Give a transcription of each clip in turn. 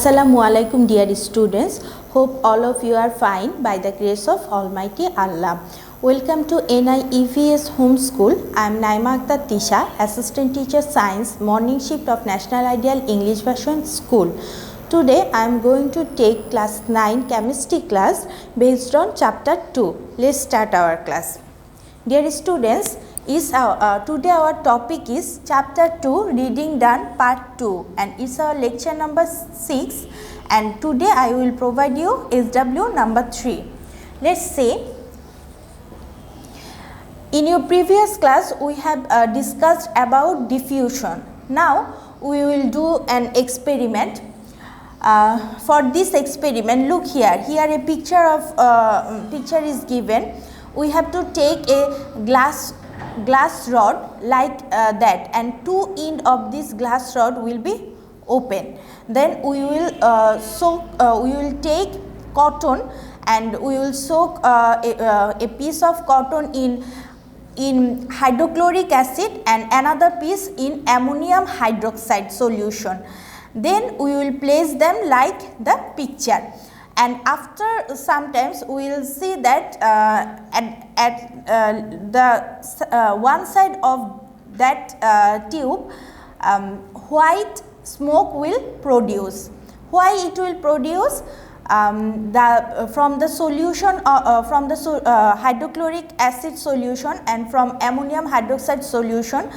Assalamu alaikum dear students. Hope all of you are fine by the grace of Almighty Allah. Welcome to NIEVS Homeschool. I am Naima Akhtar Tisha, Assistant Teacher Science, Morning Shift of National Ideal English Version School. Today I am going to take class 9 chemistry class based on chapter 2. Let's start our class. Dear students, today our topic is chapter 2 reading done part 2 and it's our lecture number 6 and today I will provide you SW number 3. Let's say in your previous class we have discussed about diffusion. Now we will do an experiment. For this experiment, look here a picture is given. We have to take a glass rod like that, and two end of this glass rod will be open. Then we will take cotton and we will soak a piece of cotton in hydrochloric acid and another piece in ammonium hydroxide solution. Then we will place them like the picture. And after sometimes we will see that at the one side of that tube white smoke will produce. Why it will produce? From the solution from the hydrochloric acid solution and from ammonium hydroxide solution,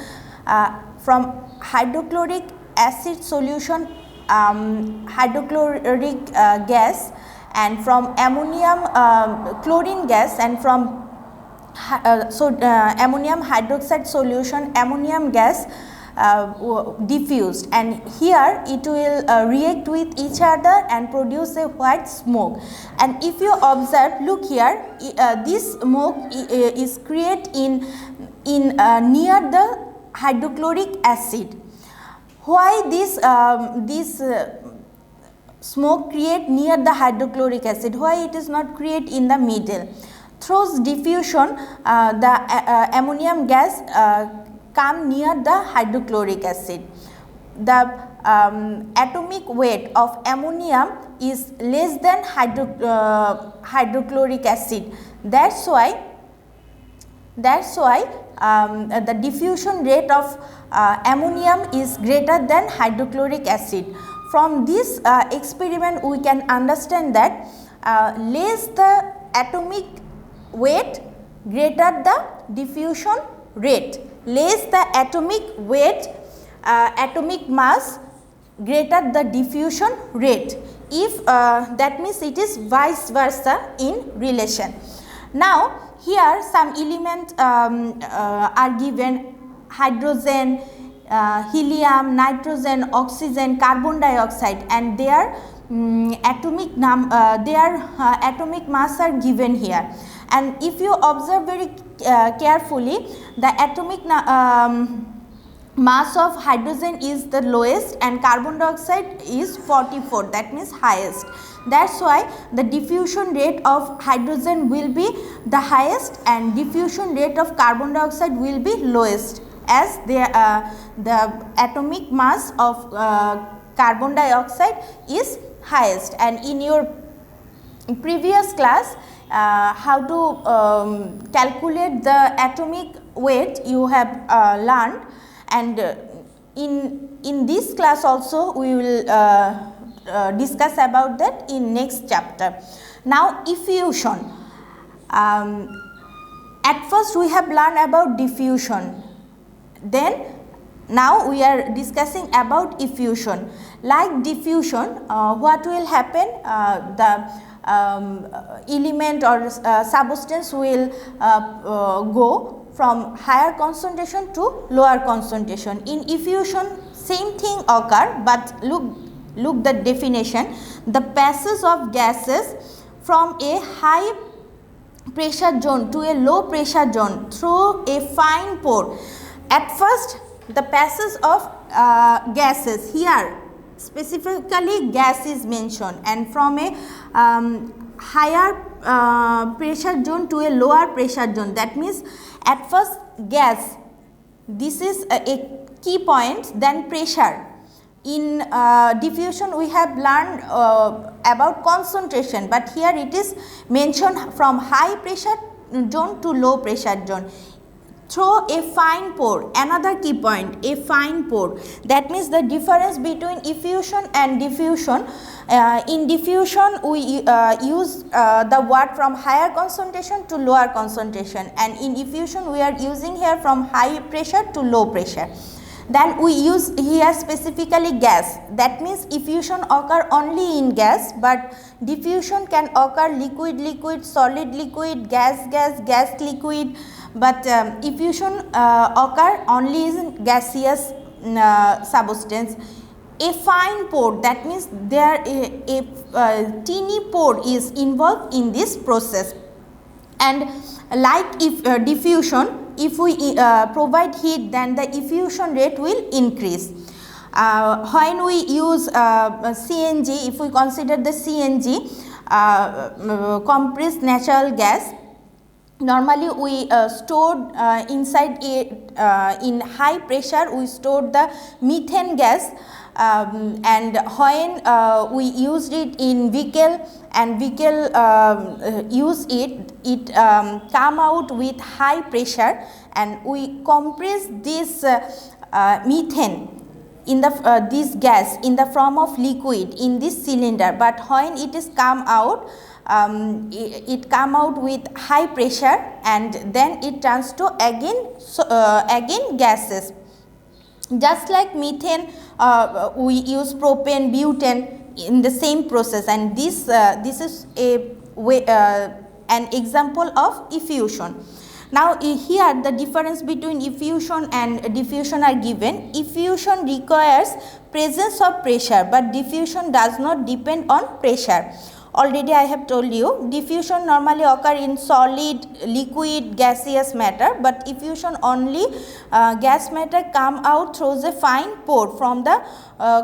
from hydrochloric acid solution hydrochloric gas, and from ammonium chlorine gas, and from ammonium hydroxide solution ammonium gas diffused, and here it will react with each other and produce a white smoke. And if you observe, look here, this smoke is created in near the hydrochloric acid. Why this smoke create near the hydrochloric acid? Why it is not create in the middle? Through diffusion, the ammonium gas come near the hydrochloric acid. The atomic weight of ammonium is less than hydrochloric acid. That's why the diffusion rate of ammonium is greater than hydrochloric acid. From this experiment we can understand that less the atomic weight, greater the diffusion rate. Less the atomic weight, atomic mass, greater the diffusion rate. If that means it is vice versa in relation. Now here some elements are given: hydrogen, helium, nitrogen, oxygen, carbon dioxide, and their atomic mass are given here. And if you observe very carefully, the atomic mass of hydrogen is the lowest and carbon dioxide is 44, that means highest. That's why the diffusion rate of hydrogen will be the highest and diffusion rate of carbon dioxide will be lowest, as the atomic mass of carbon dioxide is highest. And in your previous class, how to calculate the atomic weight you have learned, and in this class also we will discuss about that in next chapter. Now effusion. At first we have learned about diffusion, then now we are discussing about effusion. Like diffusion, what will happen? The element or substance will go from higher concentration to lower concentration. In effusion same thing occur, but look the definition: the passage of gases from a high pressure zone to a low pressure zone through a fine pore. At first the passage of gases, here specifically gas is mentioned, and from a higher pressure zone to a lower pressure zone. That means at first gas, this is a key point, then pressure. In diffusion we have learned about concentration, but here it is mentioned from high pressure zone to low pressure zone. Through a fine pore, another key point, a fine pore, that means the difference between effusion and diffusion. In diffusion we use the word from higher concentration to lower concentration, and in effusion we are using here from high pressure to low pressure. Then we use here specifically gas, that means effusion occur only in gas, but diffusion can occur liquid liquid, solid liquid, gas gas, gas liquid, but effusion occur only in gaseous substance. A fine pore, that means there a teeny pore is involved in this process. And like if diffusion, if we provide heat, then the effusion rate will increase. When we use CNG, if we consider the CNG, compressed natural gas, normally we stored inside it in high pressure, we stored the methane gas, and when we used it in vehicle and vehicle use it come out with high pressure, and we compress this methane in the this gas in the form of liquid in this cylinder, but when it is come out, it come out with high pressure, and then it turns to again gases. Just like methane, we use propane, butane in the same process, and this is a way, an example of effusion. Now here the difference between effusion and diffusion are given. Effusion requires presence of pressure, but diffusion does not depend on pressure. Already I have told you, diffusion normally occur in solid, liquid, gaseous matter, but effusion only gas matter come out through a fine pore from the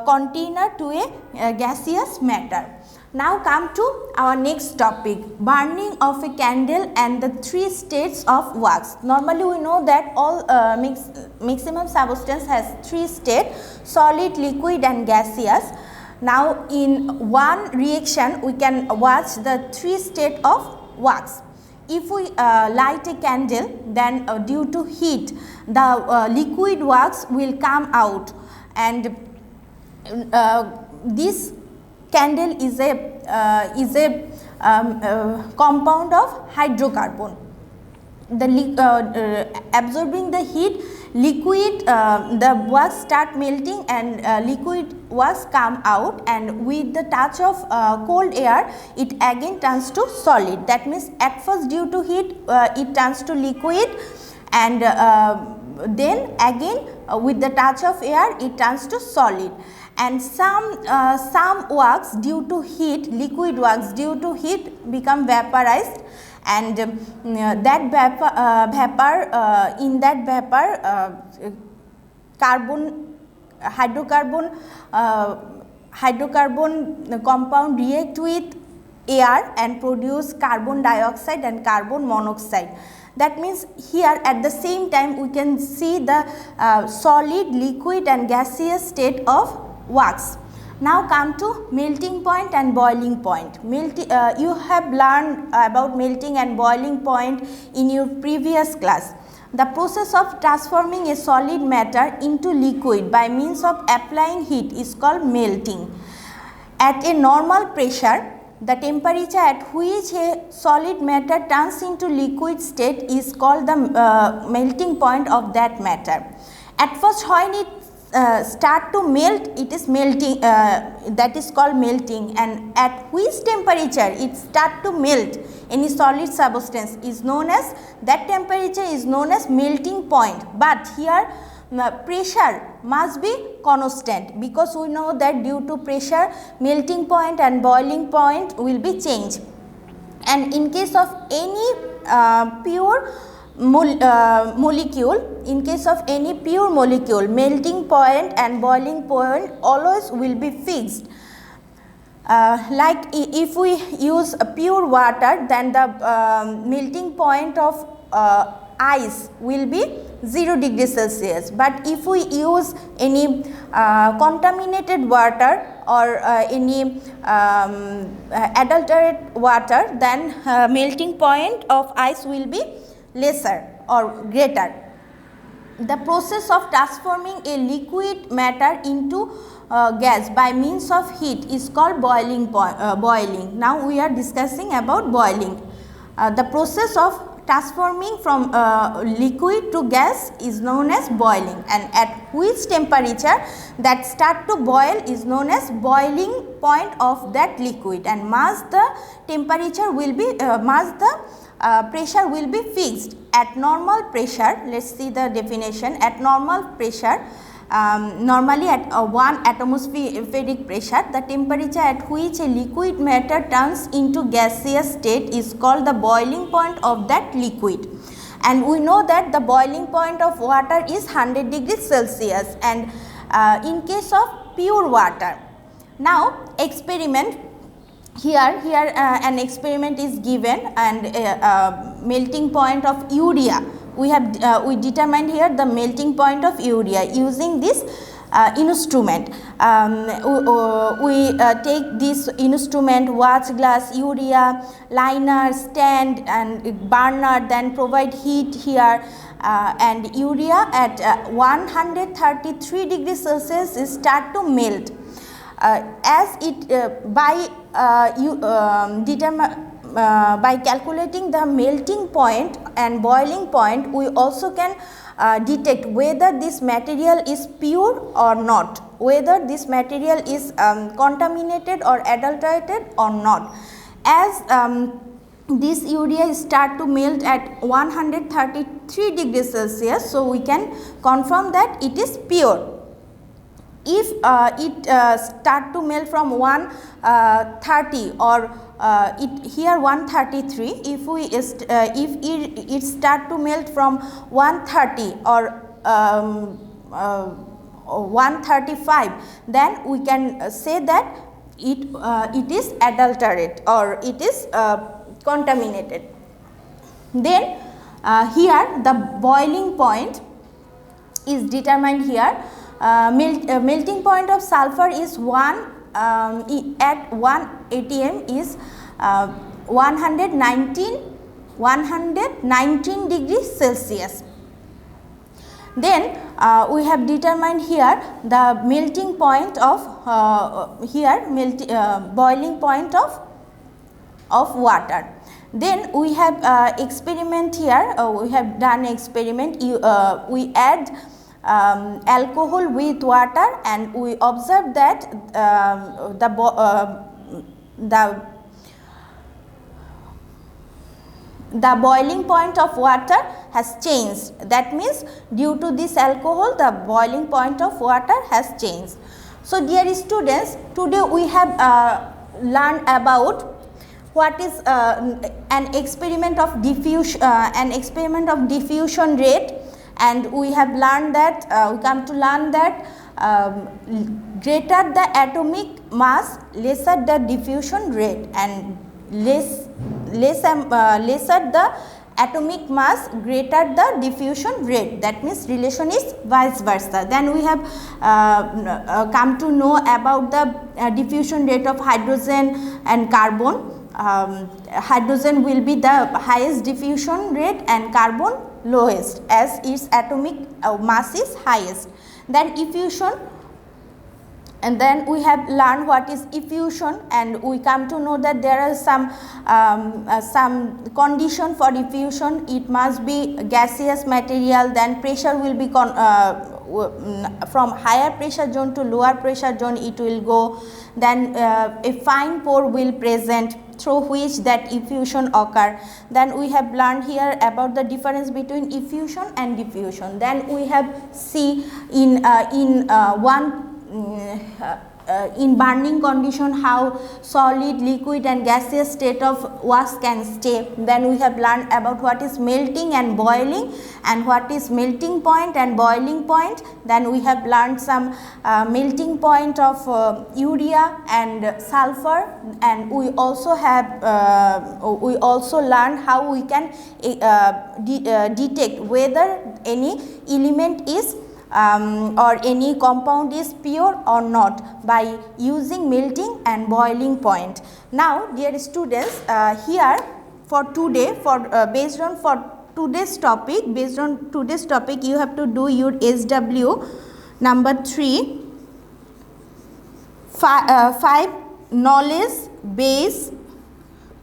container to a gaseous matter. Now come to our next topic, burning of a candle and the three states of wax. Normally we know that all maximum substance has three states, solid, liquid and gaseous. Now in one reaction we can watch the three state of wax. If we light a candle, then due to heat the liquid wax will come out, and this candle is a compound of hydrocarbon. The absorbing the heat, liquid the wax start melting, and liquid wax come out, and with the touch of cold air it again turns to solid. That means at first due to heat it turns to liquid, and then again with the touch of air it turns to solid. And some wax due to heat, liquid wax due to heat become vaporized, and that vapor in that vapor hydrocarbon compound react with air and produce carbon dioxide and carbon monoxide. That means here at the same time we can see the solid, liquid and gaseous state of wax. Now come to melting point and boiling point. You have learned about melting and boiling point in your previous class. The process of transforming a solid matter into liquid by means of applying heat is called melting. At a normal pressure, the temperature at which a solid matter turns into liquid state is called the melting point of that matter. At first when it start to melt, it is melting, that is called melting, and at which temperature it start to melt any solid substance is known as, that temperature is known as melting point. But here pressure must be constant, because we know that due to pressure melting point and boiling point will be changed. And in case of any pure molecule, in case of any pure molecule, melting point and boiling point always will be fixed. Like if we use pure water, then the melting point of ice will be 0 degree Celsius. But if we use any contaminated water or any adulterated water, then melting point of ice will be lesser or greater. The process of transforming a liquid matter into gas by means of heat is called boiling. Now we are discussing about boiling. The process of transforming from liquid to gas is known as boiling, and at which temperature that start to boil is known as boiling point of that liquid, and the temperature will be pressure will be fixed at normal pressure. Let us see the definition. At normal pressure, normally at 1 atmospheric pressure, the temperature at which a liquid matter turns into gaseous state is called the boiling point of that liquid. And we know that the boiling point of water is 100 degrees Celsius, and in case of pure water. Now experiment. Here an experiment is given, and melting point of urea. We determined here the melting point of urea using this instrument. We take this instrument, watch glass, urea, liner, stand and burner, then provide heat here, and urea at 133 degrees Celsius is start to melt. As it by calculating the melting point and boiling point, we also can detect whether this material is pure or not, whether this material is contaminated or adulterated or not. As this urea start to melt at 133 degrees Celsius, so we can confirm that it is pure. If it start to melt from 130 or here 133, if it start to melt from 130 or 135, then we can say that it is adulterate or it is contaminated. Then here the boiling point is determined here. Melting point of sulfur is at 1 atm is 119 degrees Celsius. Then we have determined here the melting point of boiling point of water. Then we have experiment here. We have done experiment. We add alcohol with water, and we observe that the boiling point of water has changed. That means due to this alcohol, the boiling point of water has changed. So dear students, today we have learned about what is an experiment of diffusion rate. And we have learned that we come to learn that greater the atomic mass, lesser the diffusion rate, and lesser the atomic mass, greater the diffusion rate. That means relation is vice versa. Then we have come to know about the diffusion rate of hydrogen and carbon. Hydrogen will be the highest diffusion rate and carbon lowest, as its atomic mass is highest. Then effusion, and then we have learned what is effusion, and we come to know that there are some condition for effusion. It must be gaseous material, then pressure will be from higher pressure zone to lower pressure zone it will go. Then a fine pore will present through which that effusion occur. Then we have learned here about the difference between effusion and diffusion. Then we have see in burning condition how solid, liquid and gaseous state of wax can stay. Then we have learned about what is melting and boiling, and what is melting point and boiling point. Then we have learned some melting point of urea and sulfur, and we also have learned how we can detect whether any element is or any compound is pure or not by using melting and boiling point. Now dear students, here for today, for based on today's topic you have to do your SW number 3, 5 knowledge base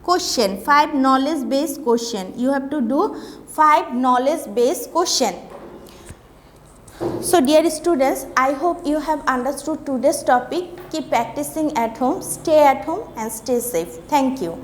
question. 5 knowledge based question. You have to do 5 knowledge based question. So dear students, I hope you have understood today's topic. Keep practicing at home, stay at home and stay safe. Thank you.